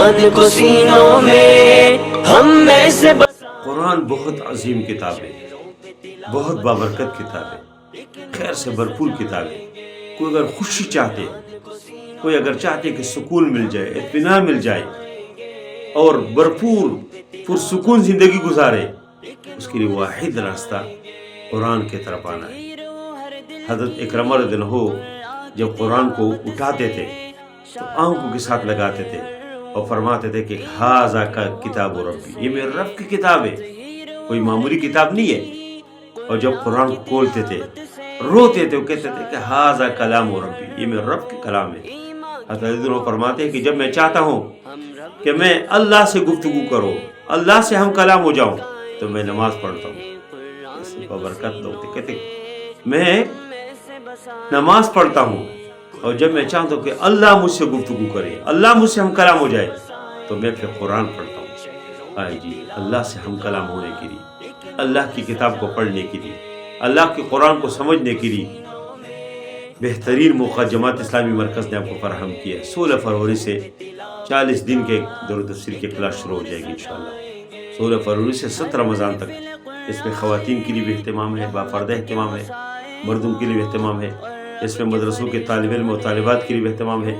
یاد کو سینوں میں ہم میں سے قرآن بہت عظیم کتاب ہے، بہت بابرکت کتاب ہے، خیر سے بھرپور کتاب ہے۔ کوئی اگر خوشی چاہتے، کوئی اگر چاہتے کہ سکون مل جائے، اطمینان مل جائے اور بھرپور پرسکون زندگی گزارے، اس کے لیے واحد راستہ قرآن کی طرف آنا ہے۔ حضرت اکرمہ رضی اللہ عنہ جب قرآن کو اٹھاتے تھے تو آنکھوں کے ساتھ لگاتے تھے اور فرماتے تھے کہ ھذا کا کتاب ربی، یہ میرے رب کی کتاب ہے، کوئی معمولی کتاب نہیں ہے۔ اور جب قرآن کو کھولتے تھے روتے تھے، وہ کہتے تھے کہ ھذا کلام ربی، یہ میرے رب کا کلام ہے۔ حضرت وہ فرماتے ہیں کہ جب میں چاہتا ہوں کہ میں اللہ سے گفتگو کروں، اللہ سے ہم کلام ہو جاؤں، تو میں نماز پڑھتا ہوں۔ اس کو برکت دو، کہتے میں نماز پڑھتا ہوں، اور جب میں چاہتا ہوں کہ اللہ مجھ سے گفتگو کرے، اللہ مجھ سے ہم کلام ہو جائے، تو میں پھر قرآن پڑھتا ہوں۔ آئے جی، اللہ سے ہم کلام ہونے کے لیے، اللہ کی کتاب کو پڑھنے کے لیے، اللہ کے قرآن کو سمجھنے کے لیے بہترین موقع جماعت اسلامی مرکز نے آپ کو فراہم کیا ہے۔ 16 فروری سے 40 دن کے درود تفسیر کی کلاس شروع ہو جائے گی انشاءاللہ۔ 16 فروری سے 7 رمضان تک اس میں خواتین کے لیے بھی اہتمام ہے، باپردہ اہتمام ہے، مردوں کے لیے بھی اہتمام ہے، اس میں مدرسوں کے طالب علم و طالبات کے لیے بھی اہتمام ہے،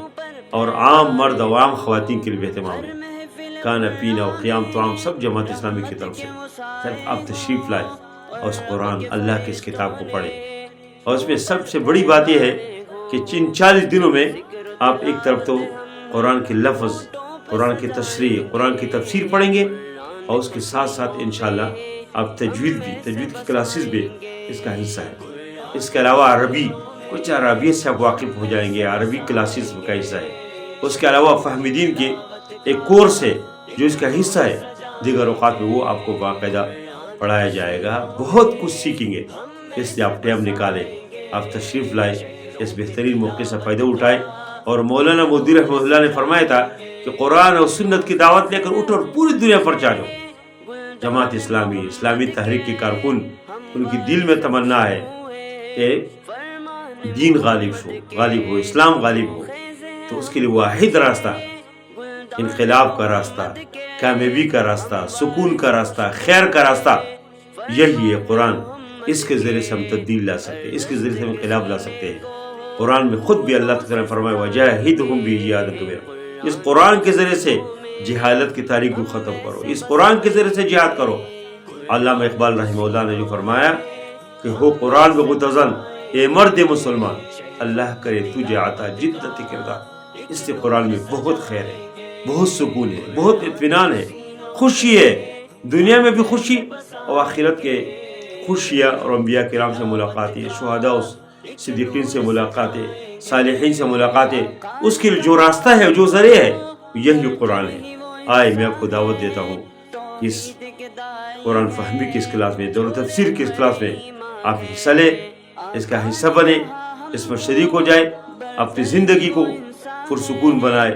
اور عام مرد و عام خواتین کے لیے بھی اہتمام ہے۔ کھانا پینا اور قیام طعام سب جماعت اسلامی کی طرف سے۔ صرف آپ تشریف لائیں اور اس قرآن اللہ کی اس کتاب کو پڑھیں۔ اور اس میں سب سے بڑی بات یہ ہے کہ ان 40 دنوں میں آپ ایک طرف تو قرآن کے لفظ، قرآن کی تشریح، قرآن کی تفسیر پڑھیں گے، اور اس کے ساتھ ساتھ انشاءاللہ آپ تجوید کی کلاسز بھی اس کا حصہ ہے۔ اس کے علاوہ عربی، کچھ عربیت سے آپ واقف ہو جائیں گے، عربی کلاسز کا حصہ ہے۔ اس کے علاوہ فہم دین کے ایک کورس ہے جو اس کا حصہ ہے، دیگر اوقات میں وہ آپ کو باقاعدہ پڑھایا جائے گا۔ بہت کچھ سیکھیں گے، اس لیے آپ ٹائم نکالیں، آپ تشریف لائیں، اس بہترین موقع سے فائدہ اٹھائیں۔ اور مولانا مودودی رحمہ اللہ نے فرمایا تھا کہ قرآن اور سنت کی دعوت لے کر اٹھو اور پوری دنیا پر چلو۔ جماعت اسلامی، اسلامی تحریک کے کارکن، ان کی دل میں تمنا ہے کہ دین غالب ہو، اسلام غالب ہو، تو اس کے لیے واحد راستہ، انقلاب کا راستہ، کامیابی کا راستہ، سکون کا راستہ، خیر کا راستہ یہی ہے قرآن۔ اس کے ذریعے سے ہم تبدیل لا سکتے ہیں، اس کے ذریعے سے ہم انقلاب لا سکتے ہیں۔ قرآن میں خود بھی اللہ تعالیٰ نے فرمایا وَجَاهِدْهُمْ بِهِ جِهَادًا كَبِيرًا، اس قرآن کے ذریعے سے جہالت کی تاریخ کو ختم کرو، اس قرآن کے ذریعے سے جہاد کرو۔ علامہ اقبال رحمہ اللہ نے جو فرمایا کہ ہو قرآن میں متزن، اے مرد مسلمان، اللہ کرے تجھے عطا جدت کردار۔ اس سے قرآن میں بہت خیر ہے، بہت سکون ہے، بہت اطمینان ہے، خوشی ہے، دنیا میں بھی خوشی اور آخرت کے خوشیاں، اور انبیاء کرام سے ملاقات ہے، شہداء صدیقین سے ملاقات ہے، صالحین سے ملاقات ہے۔ اس کے لیے جو راستہ ہے، جو ذریعہ ہے، یہی قرآن ہے۔ آئے میں آپ کو دعوت دیتا ہوں کہ اس قرآن فہمی کی اس کلاس میں، دور تفسیر کی اس کلاس میں آپ حصہ لیں، اس کا حصہ بنیں، اس میں شریک ہو جائے، اپنی زندگی کو پرسکون بنائے،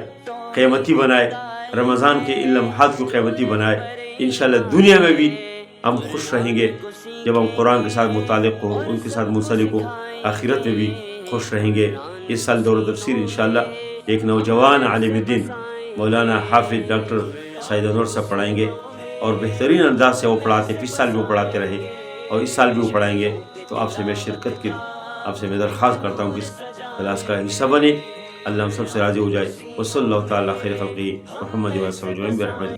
قیمتی بنائے، رمضان کے ان لمحات کو قیمتی بنائے۔ انشاءاللہ دنیا میں بھی ہم خوش رہیں گے جب ہم قرآن کے ساتھ متعلق ہو، ان کے ساتھ منسلک ہو، آخرت میں بھی خوش رہیں گے۔ اس سال دور تفسیر انشاءاللہ ایک نوجوان عالم دین مولانا حافظ ڈاکٹر سعید انور صاحب پڑھائیں گے، اور بہترین انداز سے وہ پڑھاتے، پچھلے سال بھی وہ پڑھاتے رہے اور اس سال بھی وہ پڑھائیں گے۔ تو آپ سے میں شرکت کی، آپ سے میں درخواست کرتا ہوں کہ اس کلاس کا حصہ بنے۔ اللہ ہم سب سے راضی ہو جائے۔ وصلی اللہ تعالیٰ خیر خلقہ محمد و صحبہ اجمعین برحمتہ۔